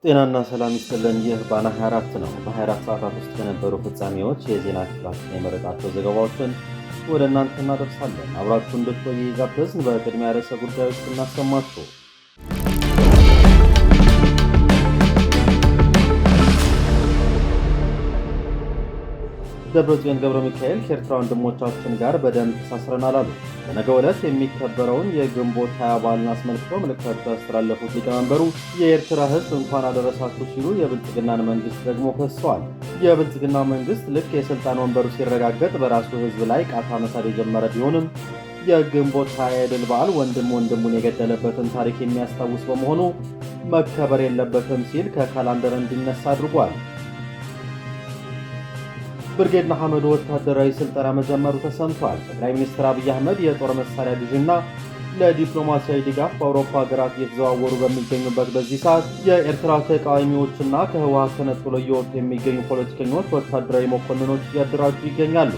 ጤናና ሰላም ይስጥልን። ይህ ባና 24 ነው። በ24 ሰዓታት ውስጥ ከነበሩ ፍጻሜዎች የዜና ክፍላችን የመረጣቸው ዘገባዎችን ወደ እናንተ እናደርሳለን። አብራችሁ እንድትቆዩ ጋበዝን። በቅድሚያ ርዕሰ ጉዳዮች እናሰማችሁ። ደብረጽዮን ገብረ ሚካኤል ከኤርትራ ወንድሞቻችን ጋር በደም ተሳስረናል አሉ። በነገው ዕለት የሚከበረውን የግንቦት 20 በዓልን አስመልክቶ መልእክታቸው ያስተላለፉት ሊቀመንበሩ የኤርትራ ሕዝብ እንኳን አደረሳችሁ ሲሉ የብልጽግናን መንግስት ደግሞ ከሰዋል። የብልጽግና መንግስት ልክ የስልጣን ወንበሩ ሲረጋገጥ በራሱ ሕዝብ ላይ ቃታ መሳድ የጀመረ ቢሆንም የግንቦት 20 የድል በዓል ወንድም ወንድሙን የገደለበትን ታሪክ የሚያስታውስ በመሆኑ መከበር የለበትም ሲል ከካላንደር እንዲነሳ አድርጓል። ብርጌድ ንሓመዱ ወታደራዊ ስልጠና መጀመሩ ተሰምቷል። ጠቅላይ ሚኒስትር አብይ አህመድ የጦር መሳሪያ ግዥና ለዲፕሎማሲያዊ ድጋፍ በአውሮፓ ሀገራት እየተዘዋወሩ በሚገኙበት በዚህ ሰዓት የኤርትራ ተቃዋሚዎችና ከህወሓት ተነጥሎ እየወጡ የሚገኙ ፖለቲከኞች ወታደራዊ መኮንኖች እያደራጁ ይገኛሉ።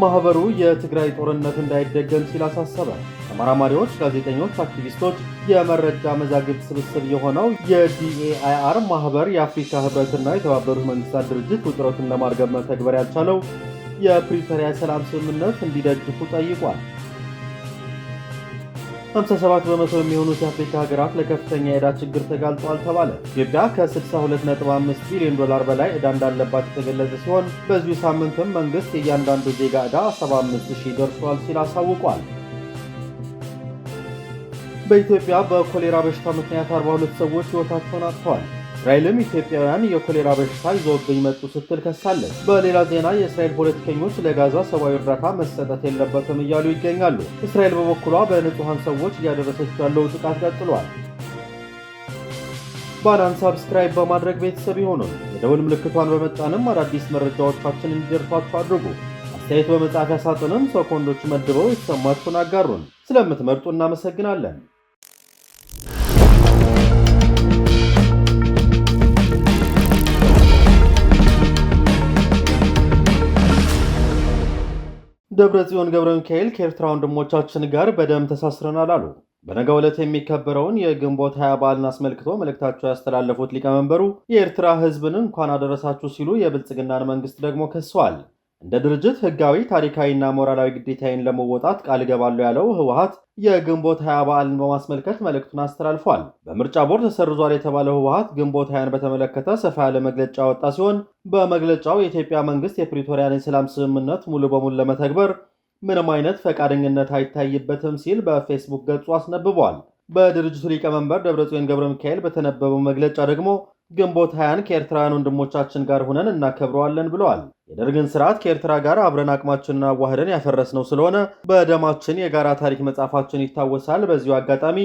ማህበሩ የትግራይ ጦርነት እንዳይደገም ሲል አሳሰበ። ተመራማሪዎች፣ ጋዜጠኞች፣ አክቲቪስቶች የመረጃ መዛግብት ስብስብ የሆነው የዲኤአይአር ማህበር የአፍሪካ ህብረትና የተባበሩት መንግስታት ድርጅት ውጥረቱን ለማርገብ መተግበር ያልቻለው የፕሪቶሪያ ሰላም ስምምነት እንዲደግፉ ጠይቋል። 57 በመቶ የሚሆኑት የአፍሪካ ሀገራት ለከፍተኛ የዕዳ ችግር ተጋልጧል ተባለ። ኢትዮጵያ ከ62.5 ቢሊዮን ዶላር በላይ ዕዳ እንዳለባት የተገለጸ ሲሆን በዚሁ ሳምንትም መንግስት የእያንዳንዱ ዜጋ ዕዳ 75,000 ደርሷል ሲል አሳውቋል። በኢትዮጵያ በኮሌራ በሽታ ምክንያት 42 ሰዎች ሕይወታቸውን አጥተዋል። እስራኤልም ኢትዮጵያውያን የኮሌራ በሽታ ይዘውብኝ መጡ ስትል ከሳለች። በሌላ ዜና የእስራኤል ፖለቲከኞች ለጋዛ ሰብአዊ እርዳታ መሰጠት የለበትም እያሉ ይገኛሉ። እስራኤል በበኩሏ በንጹሐን ሰዎች እያደረሰች ያለው ጥቃት ቀጥሏል። ባናን ሳብስክራይብ በማድረግ ቤተሰብ ይሆኑን። የደወል ምልክቷን በመጫንም አዳዲስ መረጃዎቻችን እንዲደርሷችሁ አድርጉ። አስተያየት በመጻፊያ ሳጥንም ሰኮንዶች መድበው የተሰማችሁን አጋሩን። ስለምትመርጡ እናመሰግናለን። ደብረጽዮን ገብረ ሚካኤል ከኤርትራ ወንድሞቻችን ጋር በደም ተሳስረናል አሉ። በነገው ዕለት የሚከበረውን የግንቦት 20 በዓልን አስመልክቶ መልእክታቸው ያስተላለፉት ሊቀመንበሩ የኤርትራ ሕዝብን እንኳን አደረሳችሁ ሲሉ የብልጽግናን መንግስት ደግሞ ከሰዋል። እንደ ድርጅት ህጋዊ፣ ታሪካዊና ሞራላዊ ግዴታዬን ለመወጣት ቃል እገባለሁ ያለው ህወሓት የግንቦት 20 በዓልን በማስመልከት መልእክቱን አስተላልፏል። በምርጫ ቦርድ ተሰርዟል የተባለው ህወሓት ግንቦት 20ን በተመለከተ ሰፋ ያለ መግለጫ ያወጣ ሲሆን በመግለጫው የኢትዮጵያ መንግስት የፕሪቶሪያን የሰላም ስምምነት ሙሉ በሙሉ ለመተግበር ምንም አይነት ፈቃደኝነት አይታይበትም ሲል በፌስቡክ ገጹ አስነብቧል። በድርጅቱ ሊቀመንበር ደብረጽዮን ገብረ ሚካኤል በተነበበው መግለጫ ደግሞ ግንቦት 20ን ከኤርትራውያን ወንድሞቻችን ጋር ሆነን እናከብረዋለን ብለዋል። የደርግን ስርዓት ከኤርትራ ጋር አብረን አቅማችንን አዋህደን ያፈረስነው ስለሆነ በደማችን የጋራ ታሪክ መጻፋችን ይታወሳል። በዚሁ አጋጣሚ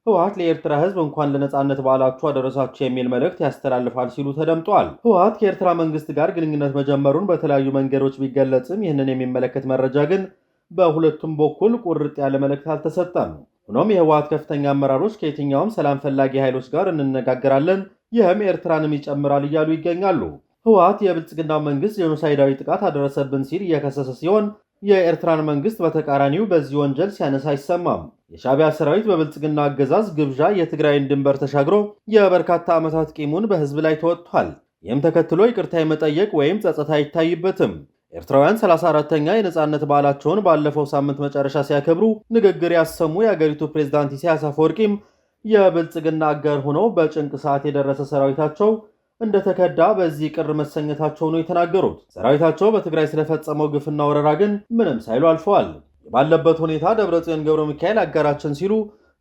ህወሓት ለኤርትራ ህዝብ እንኳን ለነጻነት በዓላችሁ አደረሳችሁ የሚል መልእክት ያስተላልፋል ሲሉ ተደምጧል። ህወሓት ከኤርትራ መንግስት ጋር ግንኙነት መጀመሩን በተለያዩ መንገዶች ቢገለጽም ይህንን የሚመለከት መረጃ ግን በሁለቱም በኩል ቁርጥ ያለ መልእክት አልተሰጠም። ሆኖም የህወሓት ከፍተኛ አመራሮች ከየትኛውም ሰላም ፈላጊ ኃይሎች ጋር እንነጋገራለን፣ ይህም ኤርትራንም ይጨምራል እያሉ ይገኛሉ። ህወሓት የብልጽግና መንግስት ጄኖሳይዳዊ ጥቃት አደረሰብን ሲል እየከሰሰ ሲሆን የኤርትራን መንግስት በተቃራኒው በዚህ ወንጀል ሲያነሳ አይሰማም። የሻዕቢያ ሰራዊት በብልጽግና አገዛዝ ግብዣ የትግራይን ድንበር ተሻግሮ የበርካታ ዓመታት ቂሙን በህዝብ ላይ ተወጥቷል። ይህም ተከትሎ ይቅርታ የመጠየቅ ወይም ጸጸት አይታይበትም። ኤርትራውያን 34ኛ የነጻነት በዓላቸውን ባለፈው ሳምንት መጨረሻ ሲያከብሩ ንግግር ያሰሙ የአገሪቱ ፕሬዝዳንት ኢሳያስ አፈወርቂም የብልጽግና አጋር ሆነው በጭንቅ ሰዓት የደረሰ ሰራዊታቸው እንደተከዳ በዚህ ቅር መሰኘታቸው ነው የተናገሩት። ሰራዊታቸው በትግራይ ስለፈጸመው ግፍና ወረራ ግን ምንም ሳይሉ አልፈዋል። ባለበት ሁኔታ ደብረጽዮን ገብረ ሚካኤል አጋራችን ሲሉ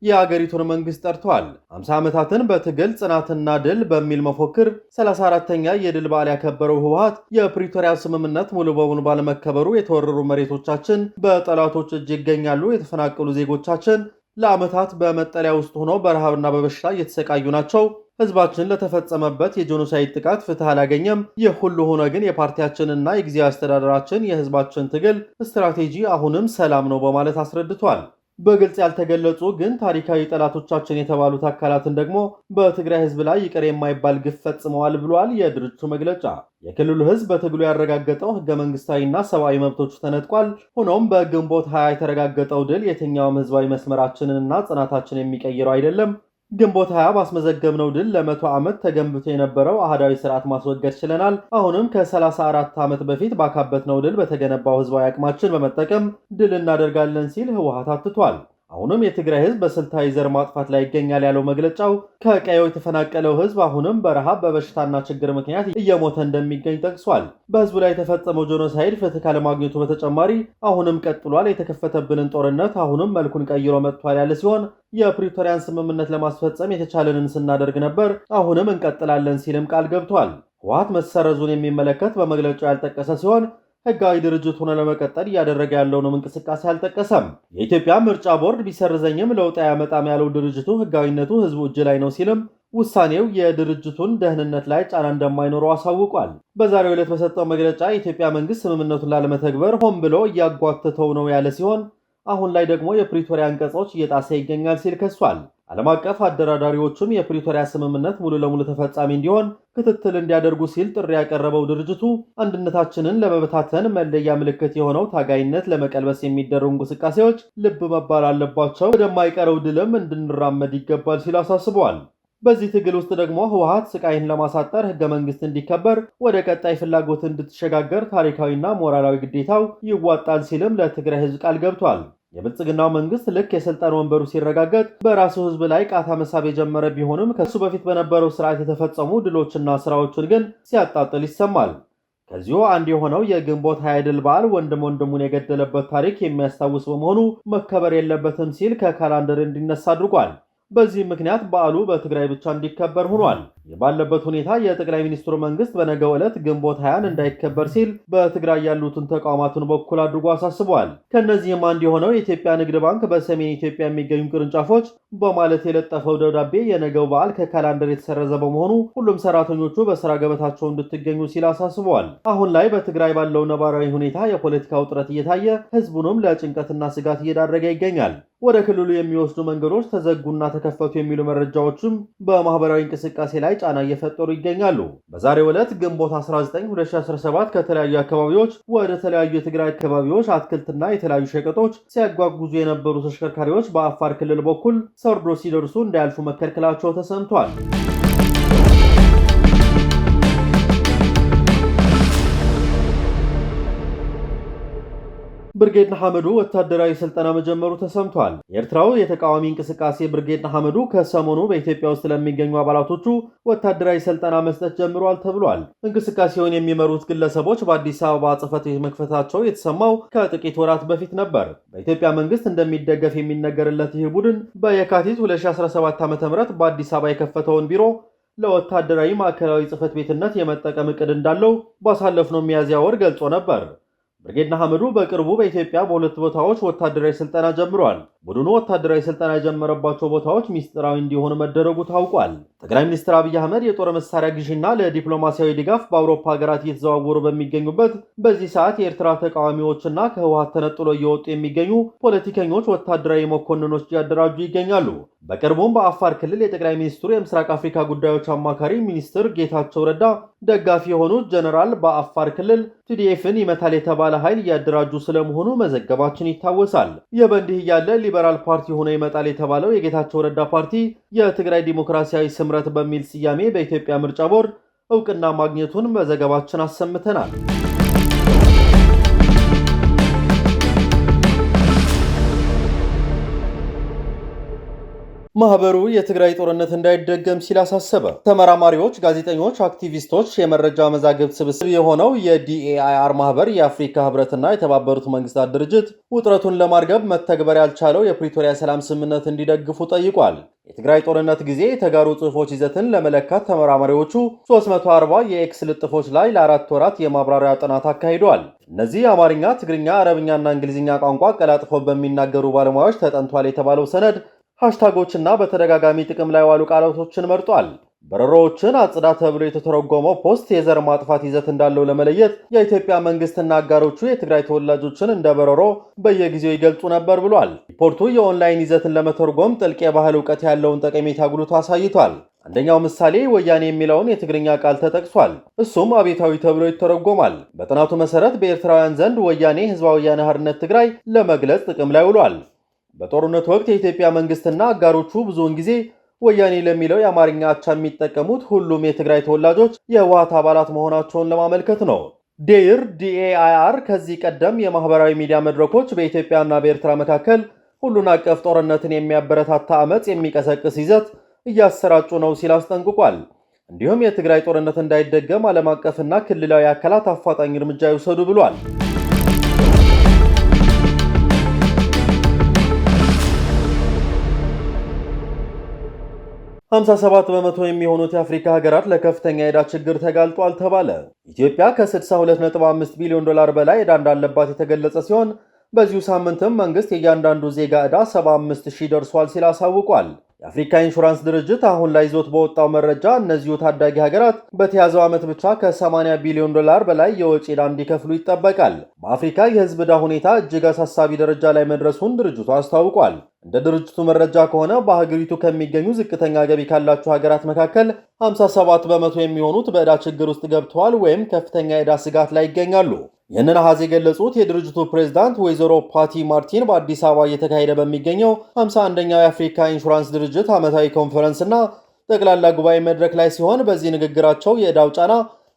የአገሪቱን መንግስት ጠርተዋል። 50 ዓመታትን በትግል ጽናትና ድል በሚል መፎክር 34ኛ የድል በዓል ያከበረው ህወሓት የፕሪቶሪያ ስምምነት ሙሉ በሙሉ ባለመከበሩ የተወረሩ መሬቶቻችን በጠላቶች እጅ ይገኛሉ፣ የተፈናቀሉ ዜጎቻችን ለዓመታት በመጠለያ ውስጥ ሆነው በረሃብና በበሽታ እየተሰቃዩ ናቸው፣ ህዝባችን ለተፈጸመበት የጄኖሳይድ ጥቃት ፍትህ አላገኘም። ይህ ሁሉ ሆነ ግን የፓርቲያችንና የጊዜያዊ አስተዳደራችን የህዝባችን ትግል ስትራቴጂ አሁንም ሰላም ነው በማለት አስረድቷል። በግልጽ ያልተገለጹ ግን ታሪካዊ ጠላቶቻችን የተባሉት አካላትን ደግሞ በትግራይ ህዝብ ላይ ይቅር የማይባል ግፍ ፈጽመዋል ብሏል የድርጅቱ መግለጫ። የክልሉ ህዝብ በትግሉ ያረጋገጠው ህገ መንግስታዊና ሰብአዊ መብቶቹ ተነጥቋል። ሆኖም በግንቦት 20 የተረጋገጠው ድል የትኛውም ህዝባዊ መስመራችንንና ጽናታችን የሚቀይረው አይደለም። ግንቦት 20 ባስመዘገብነው ድል ለ100 ዓመት ተገንብቶ የነበረው አህዳዊ ስርዓት ማስወገድ ችለናል። አሁንም ከ34 ዓመት በፊት ባካበትነው ድል በተገነባው ህዝባዊ አቅማችን በመጠቀም ድል እናደርጋለን ሲል ህወሓት አትቷል። አሁንም የትግራይ ህዝብ በስልታዊ ዘር ማጥፋት ላይ ይገኛል ያለው መግለጫው ከቀየው የተፈናቀለው ህዝብ አሁንም በረሃብ በበሽታና ችግር ምክንያት እየሞተ እንደሚገኝ ጠቅሷል። በህዝቡ ላይ የተፈጸመው ጄኖሳይድ ፍትህ ካለማግኘቱ በተጨማሪ አሁንም ቀጥሏል። የተከፈተብንን ጦርነት አሁንም መልኩን ቀይሮ መጥቷል ያለ ሲሆን የፕሪቶሪያን ስምምነት ለማስፈጸም የተቻለንን ስናደርግ ነበር፣ አሁንም እንቀጥላለን ሲልም ቃል ገብቷል። ህወሓት መሰረዙን የሚመለከት በመግለጫው ያልጠቀሰ ሲሆን ህጋዊ ድርጅት ሆኖ ለመቀጠል እያደረገ ያለውንም እንቅስቃሴ አልጠቀሰም። የኢትዮጵያ ምርጫ ቦርድ ቢሰርዘኝም ለውጥ አያመጣም ያለው ድርጅቱ ህጋዊነቱ ህዝቡ እጅ ላይ ነው ሲልም ውሳኔው የድርጅቱን ደህንነት ላይ ጫና እንደማይኖረው አሳውቋል። በዛሬው ዕለት በሰጠው መግለጫ የኢትዮጵያ መንግስት ስምምነቱን ላለመተግበር ሆን ብሎ እያጓተተው ነው ያለ ሲሆን አሁን ላይ ደግሞ የፕሪቶሪያ አንቀጾች እየጣሰ ይገኛል ሲል ከሷል። ዓለም አቀፍ አደራዳሪዎቹም የፕሪቶሪያ ስምምነት ሙሉ ለሙሉ ተፈጻሚ እንዲሆን ክትትል እንዲያደርጉ ሲል ጥሪ ያቀረበው ድርጅቱ አንድነታችንን ለመበታተን መለያ ምልክት የሆነው ታጋይነት ለመቀልበስ የሚደረጉ እንቅስቃሴዎች ልብ መባል አለባቸው፣ ወደማይቀረው ድልም እንድንራመድ ይገባል ሲል አሳስበዋል። በዚህ ትግል ውስጥ ደግሞ ህወሓት ስቃይን ለማሳጠር ህገ መንግስት እንዲከበር ወደ ቀጣይ ፍላጎት እንድትሸጋገር ታሪካዊና ሞራላዊ ግዴታው ይዋጣል ሲልም ለትግራይ ህዝብ ቃል ገብቷል። የብልጽግናው መንግስት ልክ የስልጣን ወንበሩ ሲረጋገጥ በራሱ ህዝብ ላይ ቃታ መሳብ የጀመረ ቢሆንም ከሱ በፊት በነበረው ስርዓት የተፈጸሙ ድሎችና ስራዎችን ግን ሲያጣጥል ይሰማል። ከዚሁ አንድ የሆነው የግንቦት 20 ድል በዓል ወንድም ወንድሙን የገደለበት ታሪክ የሚያስታውስ በመሆኑ መከበር የለበትም ሲል ከካላንደር እንዲነሳ አድርጓል። በዚህ ምክንያት በዓሉ በትግራይ ብቻ እንዲከበር ሆኗል። ባለበት ሁኔታ የጠቅላይ ሚኒስትሩ መንግስት በነገው ዕለት ግንቦት 20 እንዳይከበር ሲል በትግራይ ያሉትን ተቋማቱን በኩል አድርጎ አሳስበዋል። ከነዚህም አንድ የሆነው የኢትዮጵያ ንግድ ባንክ በሰሜን ኢትዮጵያ የሚገኙ ቅርንጫፎች በማለት የለጠፈው ደብዳቤ የነገው በዓል ከካላንደር የተሰረዘ በመሆኑ ሁሉም ሰራተኞቹ በስራ ገበታቸው እንድትገኙ ሲል አሳስበዋል። አሁን ላይ በትግራይ ባለው ነባራዊ ሁኔታ የፖለቲካ ውጥረት እየታየ ህዝቡንም ለጭንቀትና ስጋት እየዳረገ ይገኛል። ወደ ክልሉ የሚወስዱ መንገዶች ተዘጉና ተከፈቱ የሚሉ መረጃዎችም በማህበራዊ እንቅስቃሴ ላይ ጫና እየፈጠሩ ይገኛሉ። በዛሬው ዕለት ግንቦት 19 2017 ከተለያዩ አካባቢዎች ወደ ተለያዩ የትግራይ አካባቢዎች አትክልትና የተለያዩ ሸቀጦች ሲያጓጉዙ የነበሩ ተሽከርካሪዎች በአፋር ክልል በኩል ሰርዶ ሲደርሱ እንዳያልፉ መከልከላቸው ተሰምቷል። ብርጌድ ንሓመዱ ወታደራዊ ስልጠና መጀመሩ ተሰምቷል። የኤርትራው የተቃዋሚ እንቅስቃሴ ብርጌድ ንሓመዱ ከሰሞኑ በኢትዮጵያ ውስጥ ለሚገኙ አባላቶቹ ወታደራዊ ስልጠና መስጠት ጀምሯል ተብሏል። እንቅስቃሴውን የሚመሩት ግለሰቦች በአዲስ አበባ ጽሕፈት ቤት መክፈታቸው የተሰማው ከጥቂት ወራት በፊት ነበር። በኢትዮጵያ መንግስት እንደሚደገፍ የሚነገርለት ይህ ቡድን በየካቲት 2017 ዓ.ም በአዲስ አበባ የከፈተውን ቢሮ ለወታደራዊ ማዕከላዊ ጽሕፈት ቤትነት የመጠቀም ዕቅድ እንዳለው ባሳለፍነው ሚያዝያ ወር ገልጾ ነበር። ብርጌድ ንሓመዱ በቅርቡ በኢትዮጵያ በሁለት ቦታዎች ወታደራዊ ስልጠና ጀምሯል። ቡድኑ ወታደራዊ ስልጠና የጀመረባቸው ቦታዎች ሚስጥራዊ እንዲሆኑ መደረጉ ታውቋል። ጠቅላይ ሚኒስትር አብይ አህመድ የጦር መሳሪያ ግዢና ለዲፕሎማሲያዊ ድጋፍ በአውሮፓ ሀገራት እየተዘዋወሩ በሚገኙበት በዚህ ሰዓት የኤርትራ ተቃዋሚዎችና ከህወሓት ተነጥሎ እየወጡ የሚገኙ ፖለቲከኞች ወታደራዊ መኮንኖች እያደራጁ ይገኛሉ። በቅርቡም በአፋር ክልል የጠቅላይ ሚኒስትሩ የምስራቅ አፍሪካ ጉዳዮች አማካሪ ሚኒስትር ጌታቸው ረዳ ደጋፊ የሆኑት ጀነራል በአፋር ክልል ቲዲኤፍን ይመታል የተባለ ኃይል እያደራጁ ስለመሆኑ መዘገባችን ይታወሳል። ይህ በእንዲህ እያለ ሊበራል ፓርቲ ሆኖ ይመጣል የተባለው የጌታቸው ረዳ ፓርቲ የትግራይ ዲሞክራሲያዊ ስምረት በሚል ስያሜ በኢትዮጵያ ምርጫ ቦርድ እውቅና ማግኘቱን በዘገባችን አሰምተናል። ማህበሩ የትግራይ ጦርነት እንዳይደገም ሲል አሳሰበ። ተመራማሪዎች፣ ጋዜጠኞች፣ አክቲቪስቶች የመረጃ መዛግብት ስብስብ የሆነው የዲኤአይአር ማህበር የአፍሪካ ህብረትና የተባበሩት መንግስታት ድርጅት ውጥረቱን ለማርገብ መተግበር ያልቻለው የፕሪቶሪያ ሰላም ስምምነት እንዲደግፉ ጠይቋል። የትግራይ ጦርነት ጊዜ የተጋሩ ጽሑፎች ይዘትን ለመለካት ተመራማሪዎቹ 340 የኤክስ ልጥፎች ላይ ለ4 ወራት የማብራሪያ ጥናት አካሂደዋል። እነዚህ አማርኛ፣ ትግርኛ፣ አረብኛና እንግሊዝኛ ቋንቋ ቀላጥፈው በሚናገሩ ባለሙያዎች ተጠንቷል የተባለው ሰነድ ሃሽታጎችና በተደጋጋሚ ጥቅም ላይ ዋሉ ቃላቶችን መርጧል። በረሮዎችን አጽዳ ተብሎ የተተረጎመው ፖስት የዘር ማጥፋት ይዘት እንዳለው ለመለየት የኢትዮጵያ መንግስትና አጋሮቹ የትግራይ ተወላጆችን እንደ በረሮ በየጊዜው ይገልጹ ነበር ብሏል። ሪፖርቱ የኦንላይን ይዘትን ለመተርጎም ጥልቅ የባህል እውቀት ያለውን ጠቀሜታ አጉልቶ አሳይቷል። አንደኛው ምሳሌ ወያኔ የሚለውን የትግርኛ ቃል ተጠቅሷል። እሱም አቤታዊ ተብሎ ይተረጎማል። በጥናቱ መሰረት በኤርትራውያን ዘንድ ወያኔ ህዝባዊ ወያነ ሓርነት ትግራይ ለመግለጽ ጥቅም ላይ ውሏል። በጦርነቱ ወቅት የኢትዮጵያ መንግስትና አጋሮቹ ብዙውን ጊዜ ወያኔ ለሚለው የአማርኛ አቻ የሚጠቀሙት ሁሉም የትግራይ ተወላጆች የህወሓት አባላት መሆናቸውን ለማመልከት ነው። ዴይር ዲኤአይአር ከዚህ ቀደም የማህበራዊ ሚዲያ መድረኮች በኢትዮጵያና በኤርትራ መካከል ሁሉን አቀፍ ጦርነትን የሚያበረታታ አመፅ የሚቀሰቅስ ይዘት እያሰራጩ ነው ሲል አስጠንቅቋል። እንዲሁም የትግራይ ጦርነት እንዳይደገም ዓለም አቀፍና ክልላዊ አካላት አፋጣኝ እርምጃ ይውሰዱ ብሏል። $57 በመቶ የሚሆኑት የአፍሪካ ሀገራት ለከፍተኛ የዕዳ ችግር ተጋልጧል ተባለ። ኢትዮጵያ ከ62.5 ቢሊዮን ዶላር በላይ ዕዳ እንዳለባት የተገለጸ ሲሆን በዚሁ ሳምንትም መንግስት የእያንዳንዱ ዜጋ ዕዳ 75,000 ደርሷል ሲል አሳውቋል። የአፍሪካ ኢንሹራንስ ድርጅት አሁን ላይ ይዞት በወጣው መረጃ እነዚሁ ታዳጊ ሀገራት በተያዘው ዓመት ብቻ ከ80 ቢሊዮን ዶላር በላይ የወጪ ዕዳ እንዲከፍሉ ይጠበቃል። በአፍሪካ የህዝብ ዕዳ ሁኔታ እጅግ አሳሳቢ ደረጃ ላይ መድረሱን ድርጅቱ አስታውቋል። እንደ ድርጅቱ መረጃ ከሆነ በሀገሪቱ ከሚገኙ ዝቅተኛ ገቢ ካላቸው ሀገራት መካከል 57 በመቶ የሚሆኑት በዕዳ ችግር ውስጥ ገብተዋል ወይም ከፍተኛ የዕዳ ስጋት ላይ ይገኛሉ። ይህንን አሃዝ የገለጹት የድርጅቱ ፕሬዝዳንት ወይዘሮ ፓቲ ማርቲን በአዲስ አበባ እየተካሄደ በሚገኘው 51ኛው የአፍሪካ ኢንሹራንስ ድርጅት ዓመታዊ ኮንፈረንስና ጠቅላላ ጉባኤ መድረክ ላይ ሲሆን በዚህ ንግግራቸው የዕዳው ጫና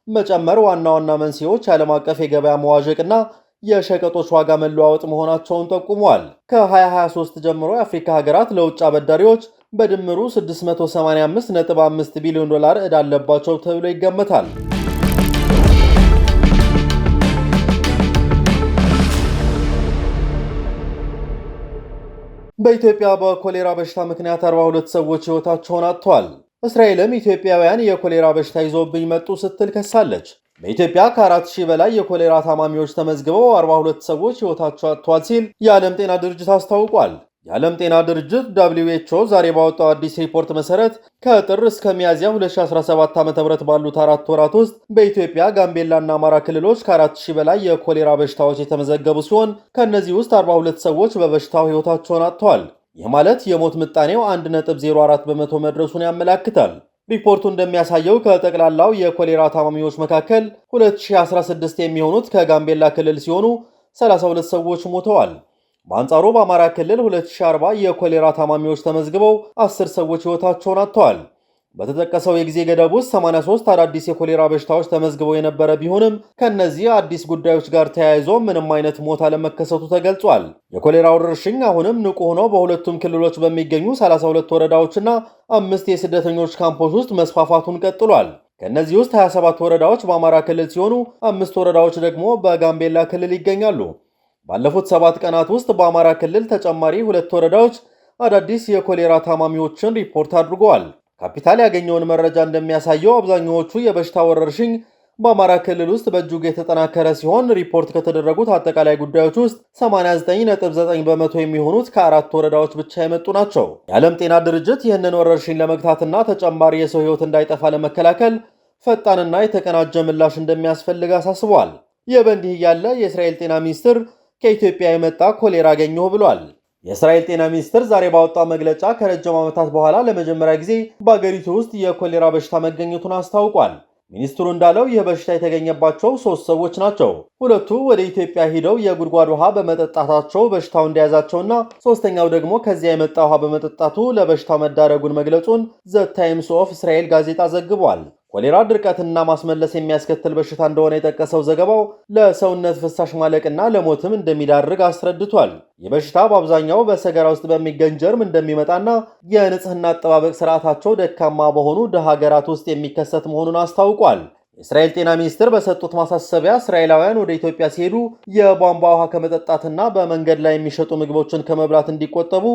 መጨመር ዋና ዋና መንስኤዎች ዓለም አቀፍ የገበያ መዋዠቅና የሸቀጦች ዋጋ መለዋወጥ መሆናቸውን ጠቁመዋል። ከ2023 ጀምሮ የአፍሪካ ሀገራት ለውጭ አበዳሪዎች በድምሩ 685.5 ቢሊዮን ዶላር ዕዳ አለባቸው ተብሎ ይገመታል። በኢትዮጵያ በኮሌራ በሽታ ምክንያት 42 ሰዎች ሕይወታቸውን አጥተዋል። እስራኤልም ኢትዮጵያውያን የኮሌራ በሽታ ይዞብኝ መጡ ስትል ከሳለች። በኢትዮጵያ ከ4,000 በላይ የኮሌራ ታማሚዎች ተመዝግበው 42 ሰዎች ሕይወታቸው አጥተዋል ሲል የዓለም ጤና ድርጅት አስታውቋል። የዓለም ጤና ድርጅት WHO ዛሬ ባወጣው አዲስ ሪፖርት መሰረት ከጥር እስከ ሚያዝያ 2017 ዓ.ም ባሉት 4 ወራት ውስጥ በኢትዮጵያ ጋምቤላና አማራ ክልሎች ከ4,000 በላይ የኮሌራ በሽታዎች የተመዘገቡ ሲሆን ከእነዚህ ውስጥ 42 ሰዎች በበሽታው ሕይወታቸውን አጥተዋል። ይህ ማለት የሞት ምጣኔው 1.04 በመቶ መድረሱን ያመላክታል። ሪፖርቱ እንደሚያሳየው ከጠቅላላው የኮሌራ ታማሚዎች መካከል 2016 የሚሆኑት ከጋምቤላ ክልል ሲሆኑ 32 ሰዎች ሞተዋል። በአንጻሩ በአማራ ክልል 2040 የኮሌራ ታማሚዎች ተመዝግበው 10 ሰዎች ሕይወታቸውን አጥተዋል። በተጠቀሰው የጊዜ ገደብ ውስጥ 83 አዳዲስ የኮሌራ በሽታዎች ተመዝግበው የነበረ ቢሆንም ከእነዚህ አዲስ ጉዳዮች ጋር ተያይዞ ምንም አይነት ሞት አለመከሰቱ ተገልጿል። የኮሌራ ወረርሽኝ አሁንም ንቁ ሆኖ በሁለቱም ክልሎች በሚገኙ 32 ወረዳዎችና 5 የስደተኞች ካምፖች ውስጥ መስፋፋቱን ቀጥሏል። ከእነዚህ ውስጥ 27 ወረዳዎች በአማራ ክልል ሲሆኑ 5 ወረዳዎች ደግሞ በጋምቤላ ክልል ይገኛሉ። ባለፉት 7 ቀናት ውስጥ በአማራ ክልል ተጨማሪ 2 ወረዳዎች አዳዲስ የኮሌራ ታማሚዎችን ሪፖርት አድርገዋል። ካፒታል ያገኘውን መረጃ እንደሚያሳየው አብዛኛዎቹ የበሽታ ወረርሽኝ በአማራ ክልል ውስጥ በእጅጉ የተጠናከረ ሲሆን ሪፖርት ከተደረጉት አጠቃላይ ጉዳዮች ውስጥ 89.9 በመቶ የሚሆኑት ከ4 ወረዳዎች ብቻ የመጡ ናቸው። የዓለም ጤና ድርጅት ይህንን ወረርሽኝ ለመግታትና ተጨማሪ የሰው ሕይወት እንዳይጠፋ ለመከላከል ፈጣንና የተቀናጀ ምላሽ እንደሚያስፈልግ አሳስቧል። ይህ በእንዲህ እያለ የእስራኤል ጤና ሚኒስትር ከኢትዮጵያ የመጣ ኮሌራ አገኘሁ ብሏል። የእስራኤል ጤና ሚኒስትር ዛሬ ባወጣው መግለጫ ከረጅም ዓመታት በኋላ ለመጀመሪያ ጊዜ በአገሪቱ ውስጥ የኮሌራ በሽታ መገኘቱን አስታውቋል። ሚኒስትሩ እንዳለው ይህ በሽታ የተገኘባቸው 3 ሰዎች ናቸው። ሁለቱ ወደ ኢትዮጵያ ሂደው የጉድጓድ ውሃ በመጠጣታቸው በሽታው እንደያዛቸውና ሶስተኛው ደግሞ ከዚያ የመጣ ውሃ በመጠጣቱ ለበሽታው መዳረጉን መግለጹን ዘ ታይምስ ኦፍ እስራኤል ጋዜጣ ዘግቧል። ኮሌራ ድርቀትና ማስመለስ የሚያስከትል በሽታ እንደሆነ የጠቀሰው ዘገባው ለሰውነት ፍሳሽ ማለቅና ለሞትም እንደሚዳርግ አስረድቷል። ይህ በሽታ በአብዛኛው በሰገራ ውስጥ በሚገኝ ጀርም እንደሚመጣና የንጽህና አጠባበቅ ስርዓታቸው ደካማ በሆኑ ድሃ ሀገራት ውስጥ የሚከሰት መሆኑን አስታውቋል። የእስራኤል ጤና ሚኒስትር በሰጡት ማሳሰቢያ እስራኤላውያን ወደ ኢትዮጵያ ሲሄዱ የቧንቧ ውሃ ከመጠጣትና በመንገድ ላይ የሚሸጡ ምግቦችን ከመብላት እንዲቆጠቡ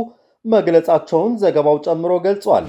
መግለጻቸውን ዘገባው ጨምሮ ገልጿል።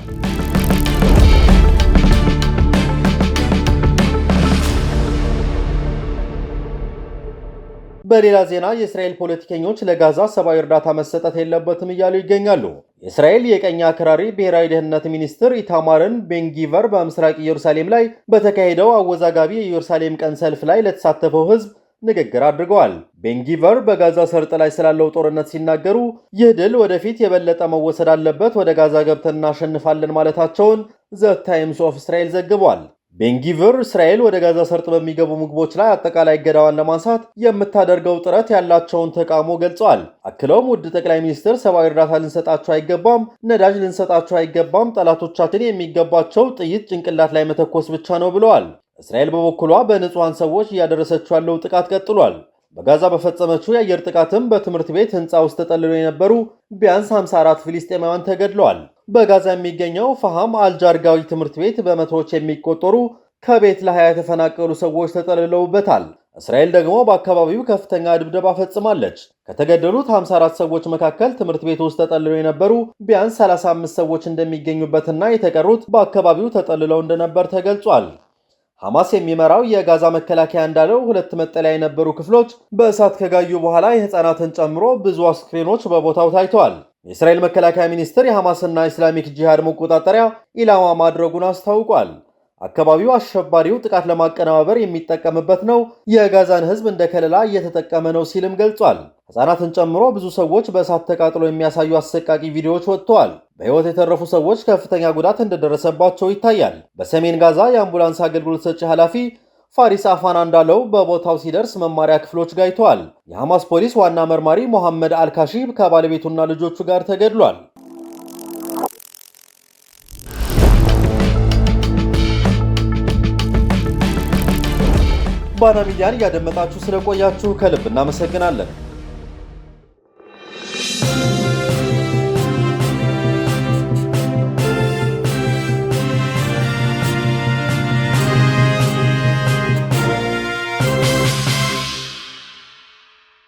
በሌላ ዜና የእስራኤል ፖለቲከኞች ለጋዛ ሰብአዊ እርዳታ መሰጠት የለበትም እያሉ ይገኛሉ። የእስራኤል የቀኝ አክራሪ ብሔራዊ ደህንነት ሚኒስትር ኢታማርን ቤንጊቨር በምስራቅ ኢየሩሳሌም ላይ በተካሄደው አወዛጋቢ የኢየሩሳሌም ቀን ሰልፍ ላይ ለተሳተፈው ሕዝብ ንግግር አድርገዋል። ቤንጊቨር በጋዛ ሰርጥ ላይ ስላለው ጦርነት ሲናገሩ ይህ ድል ወደፊት የበለጠ መወሰድ አለበት፣ ወደ ጋዛ ገብተን እናሸንፋለን ማለታቸውን ዘ ታይምስ ኦፍ እስራኤል ዘግቧል። ቤንጊቨር እስራኤል ወደ ጋዛ ሰርጥ በሚገቡ ምግቦች ላይ አጠቃላይ እገዳዋን ለማንሳት የምታደርገው ጥረት ያላቸውን ተቃውሞ ገልጸዋል። አክለውም ውድ ጠቅላይ ሚኒስትር ሰብአዊ እርዳታ ልንሰጣቸው አይገባም፣ ነዳጅ ልንሰጣቸው አይገባም፣ ጠላቶቻችን የሚገባቸው ጥይት ጭንቅላት ላይ መተኮስ ብቻ ነው ብለዋል። እስራኤል በበኩሏ በንጹሐን ሰዎች እያደረሰችው ያለው ጥቃት ቀጥሏል። በጋዛ በፈጸመችው የአየር ጥቃትም በትምህርት ቤት ህንፃ ውስጥ ተጠልለው የነበሩ ቢያንስ 54 ፍልስጤማውያን ተገድለዋል። በጋዛ የሚገኘው ፋሃም አልጃርጋዊ ትምህርት ቤት በመቶዎች የሚቆጠሩ ከቤት ለሃያ የተፈናቀሉ ሰዎች ተጠልለውበታል። እስራኤል ደግሞ በአካባቢው ከፍተኛ ድብደባ ፈጽማለች። ከተገደሉት 54 ሰዎች መካከል ትምህርት ቤት ውስጥ ተጠልለው የነበሩ ቢያንስ 35 ሰዎች እንደሚገኙበትና የተቀሩት በአካባቢው ተጠልለው እንደነበር ተገልጿል። ሐማስ የሚመራው የጋዛ መከላከያ እንዳለው ሁለት መጠለያ የነበሩ ክፍሎች በእሳት ከጋዩ በኋላ የህፃናትን ጨምሮ ብዙ አስክሬኖች በቦታው ታይተዋል። የእስራኤል መከላከያ ሚኒስትር የሐማስና ኢስላሚክ ጂሃድ መቆጣጠሪያ ኢላማ ማድረጉን አስታውቋል። አካባቢው አሸባሪው ጥቃት ለማቀነባበር የሚጠቀምበት ነው፣ የጋዛን ህዝብ እንደ ከለላ እየተጠቀመ ነው ሲልም ገልጿል። ህፃናትን ጨምሮ ብዙ ሰዎች በእሳት ተቃጥሎ የሚያሳዩ አሰቃቂ ቪዲዮዎች ወጥተዋል። በህይወት የተረፉ ሰዎች ከፍተኛ ጉዳት እንደደረሰባቸው ይታያል። በሰሜን ጋዛ የአምቡላንስ አገልግሎት ሰጪ ኃላፊ ፋሪስ አፋና እንዳለው በቦታው ሲደርስ መማሪያ ክፍሎች ጋይተዋል። የሐማስ ፖሊስ ዋና መርማሪ ሞሐመድ አልካሺብ ከባለቤቱና ልጆቹ ጋር ተገድሏል። ባና ሚዲያን እያደመጣችሁ ስለቆያችሁ ከልብ እናመሰግናለን።